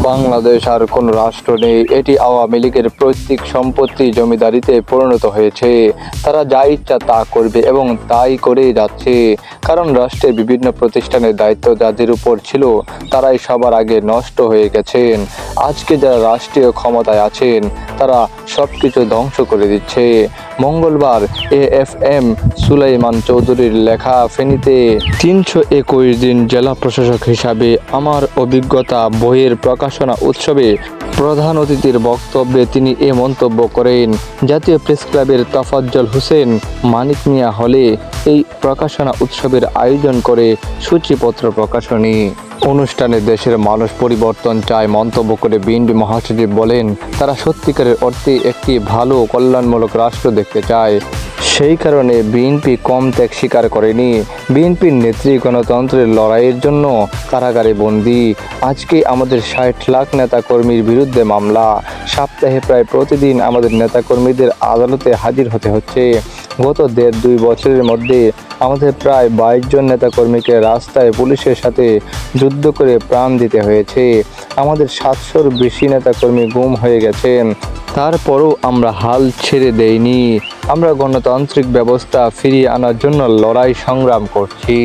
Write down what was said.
বাংলাদেশ আর কোনো রাষ্ট্র নেই, এটি আওয়ামী লীগের পৈতৃক সম্পত্তি জমিদারিতে পরিণত হয়েছে। তারা যা ইচ্ছা তা করবে এবং তাই করেই যাচ্ছে। কারণ রাষ্ট্রের বিভিন্ন প্রতিষ্ঠানের দায়িত্ব যাদের উপর ছিল তারাই সবার আগে নষ্ট হয়ে গেছেন। আজকে যারা রাষ্ট্রীয় ক্ষমতায় আছেন তারা সবকিছু ধ্বংস করে দিচ্ছে। মঙ্গলবার AFM সুলাইমান চৌধুরীর লেখা ফেনীতে 321 দিন জেলা প্রশাসক হিসাবে আমার অভিজ্ঞতা বইয়ের প্রকাশনা উৎসবে প্রধান অতিথির বক্তব্যে তিনি এ মন্তব্য করেন। জাতীয় প্রেস ক্লাবের তোফাজ্জল হোসেন মানিক মিয়া হলে এই প্রকাশনা উৎসবের আয়োজন করে সূচিপত্র প্রকাশনী অনুষ্ঠানে দেশের মানুষ পরিবর্তন চায় মন্তব্য করে বিএনপি মহাসচিব বলেন, তারা সত্যিকারের অর্থে একটি ভালো কল্যাণমূলক রাষ্ট্র দেখতে চায়। সেই কারণে বিএনপি কম ত্যাগ স্বীকার করেনি। বিএনপির নেত্রী গণতন্ত্রের লড়াইয়ের জন্য কারাগারে বন্দী। আজকে আমাদের 60 লাখ নেতাকর্মীর বিরুদ্ধে মামলা। সপ্তাহে প্রায় প্রতিদিন আমাদের নেতাকর্মীদের আদালতে হাজির হতে হচ্ছে। গত 1.5-2 বছরের মধ্যে আমাদের প্রায় 22 জন নেতাকর্মীকে রাস্তায় পুলিশের সাথে যুদ্ধ করে প্রাণ দিতে হয়েছে। আমাদের 700-র বেশি নেতাকর্মী গুম হয়ে গেছেন। তারপরও আমরা হাল ছেড়ে দেইনি। আমরা গণতান্ত্রিক ব্যবস্থা ফিরিয়ে আনার জন্য লড়াই সংগ্রাম করছি।